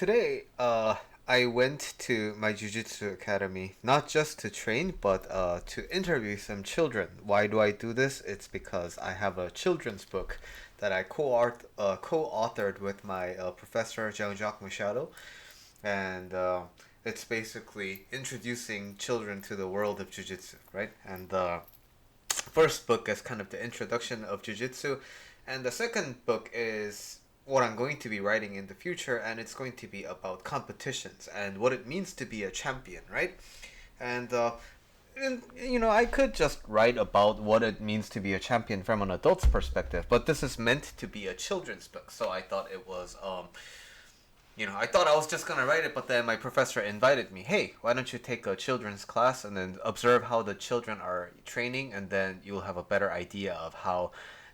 Today, I went to my jiu-jitsu academy not just to train, but to interview some children. Why do I do this? It's because I have a children's book that I co-authored with my professor, Jean-Jacques Machado, and it's basically introducing children to the world of jiu-jitsu, right? And the first book is kind of the introduction of jiu-jitsu, and the second book is what I'm going to be writing in the future, and it's going to be about competitions and what it means to be a champion, right? And I could just write about what it means to be a champion from an adult's perspective, but this is meant to be a children's book, so I thought it was I thought I was just gonna write it, but then my professor invited me. Hey, why don't you take a children's class and then observe how the children are training, and then you'll have a better idea of how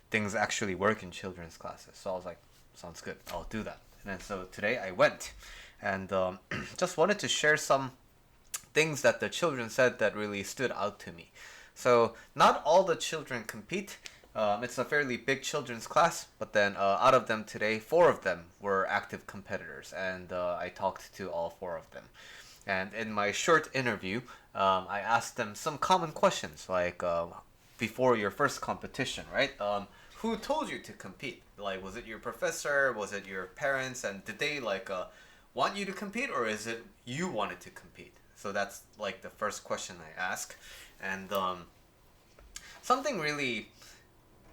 things actually work in children's classes. So I was like, sounds good. I'll do that. And then so today I went, and just wanted to share some things that the children said that really stood out to me. So not all the children compete. It's a fairly big children's class, but then out of them today, four of them were active competitors, and I talked to all four of them. And in my short interview, I asked them some common questions, like before your first competition, right? Who told you to compete? Like, was it your professor? Was it your parents? And did they want you to compete, or is it you wanted to compete? So that's like the first question I ask, and something really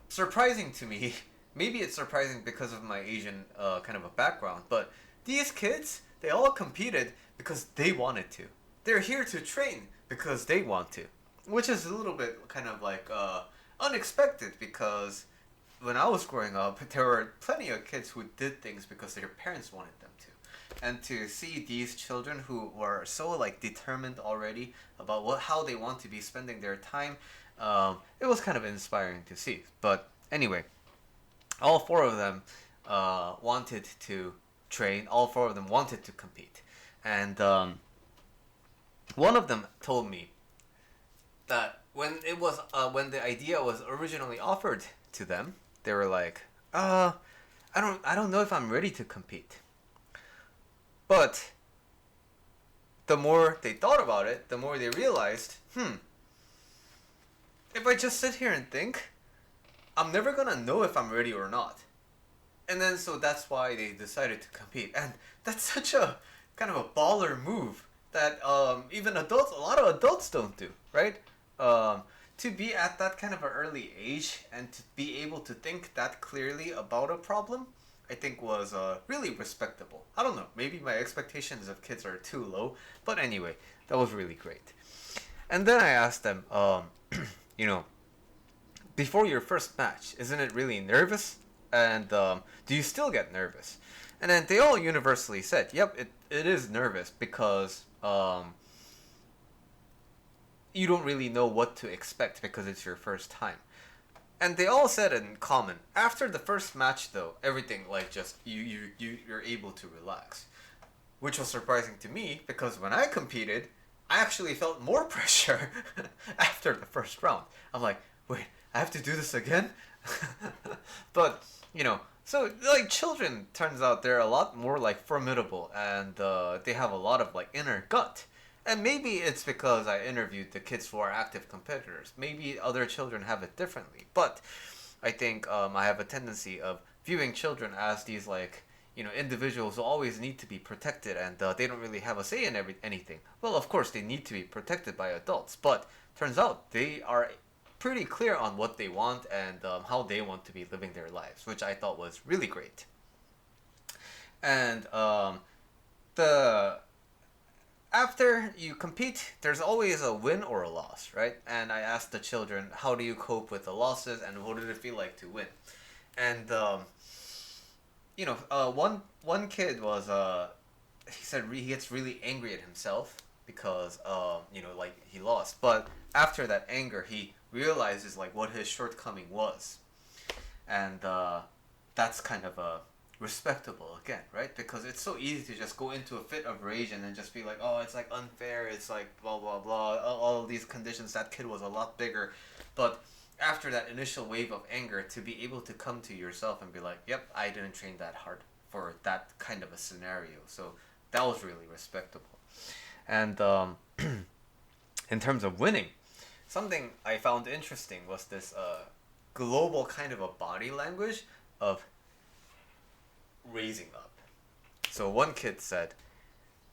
surprising to me. Maybe it's surprising because of my Asian kind of a background, but these kids, they all competed because they wanted to. They're here to train because they want to, which is a little bit kind of like unexpected, because when I was growing up, there were plenty of kids who did things because their parents wanted them to. And to see these children who were so like determined already about how they want to be spending their time, it was kind of inspiring to see. But anyway, all four of them wanted to train. All four of them wanted to compete, and one of them told me that when the idea was originally offered to them, they were like, I don't know if I'm ready to compete." But the more they thought about it, the more they realized, if I just sit here and think, I'm never gonna know if I'm ready or not. And then so that's why they decided to compete. And that's such a kind of a baller move that even adults, a lot of adults don't do, right? To be at that kind of an early age and to be able to think that clearly about a problem, I think was really respectable. I don't know, maybe my expectations of kids are too low, but anyway, that was really great. And then I asked them, you know, before your first match, isn't it really nervous? And do you still get nervous? And then they all universally said, yep, it is nervous because you don't really know what to expect because it's your first time. And they all said in common, after the first match though, everything like just you're able to relax. Which was surprising to me because when I competed, I actually felt more pressure after the first round. I'm like, wait, I have to do this again? But, so like children, turns out they're a lot more like formidable, and they have a lot of like inner gut. And maybe it's because I interviewed the kids who are active competitors. Maybe other children have it differently. But I think I have a tendency of viewing children as these like, individuals who always need to be protected, and they don't really have a say in anything. Well, of course, they need to be protected by adults. But turns out they are pretty clear on what they want and how they want to be living their lives, which I thought was really great. And the after you compete, there's always a win or a loss, right? And I asked the children, how do you cope with the losses, and what did it feel like to win? And one kid was he said he gets really angry at himself because like he lost, but after that anger, he realizes like what his shortcoming was, and that's kind of a respectable again, right? Because it's so easy to just go into a fit of rage and then just be like, oh, it's like unfair, it's like blah blah blah, all of these conditions. That kid was a lot bigger, but after that initial wave of anger, to be able to come to yourself and be like, yep, I didn't train that hard for that kind of a scenario. So that was really respectable. And in terms of winning, something I found interesting was this global kind of a body language of raising up. So one kid said,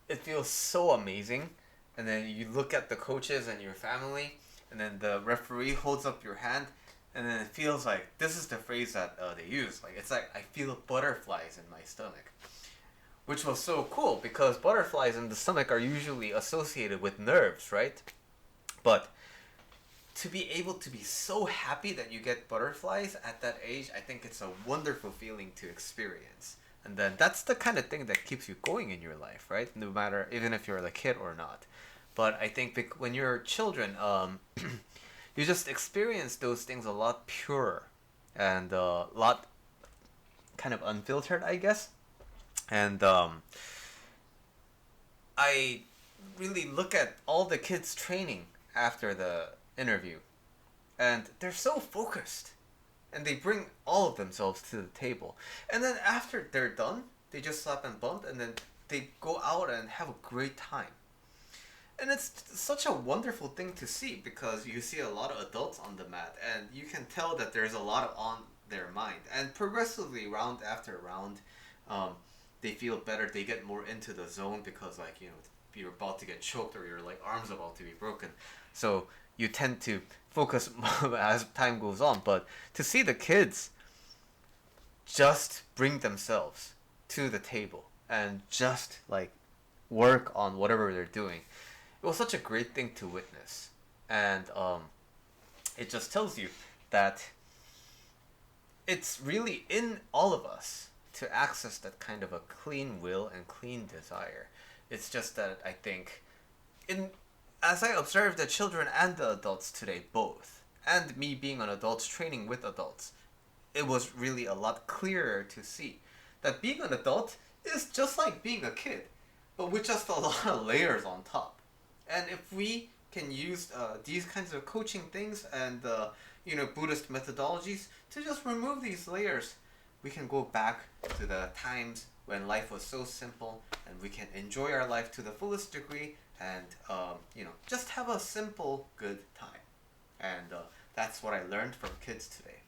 "It feels so amazing," and then you look at the coaches and your family, and then the referee holds up your hand, and then it feels like this is the phrase that they use. Like it's like I feel butterflies in my stomach, which was so cool because butterflies in the stomach are usually associated with nerves, right? But to be able to be so happy that you get butterflies at that age, I think it's a wonderful feeling to experience. And then that's the kind of thing that keeps you going in your life, right? No matter, even if you're a kid or not. But I think when you're children, you just experience those things a lot purer and a lot kind of unfiltered, I guess. And I really look at all the kids training after the interview, and they're so focused, and they bring all of themselves to the table. And then after they're done, they just slap and bump, and then they go out and have a great time. And it's such a wonderful thing to see because you see a lot of adults on the mat, and you can tell that there's a lot of on their mind. And progressively, round after round, they feel better. They get more into the zone because, like, you know, you're about to get choked or your like arm's about to be broken. So you tend to focus as time goes on. But to see the kids just bring themselves to the table and just like work on whatever they're doing, it was such a great thing to witness. And it just tells you that it's really in all of us to access that kind of a clean will and clean desire. It's just that I think, in as I observe the children and the adults today, both, and me being an adult training with adults, it was really a lot clearer to see that being an adult is just like being a kid, but with just a lot of layers on top. And if we can use these kinds of coaching things and Buddhist methodologies to just remove these layers, we can go back to the times when life was so simple, and we can enjoy our life to the fullest degree, and just have a simple good time. And that's what I learned from kids today.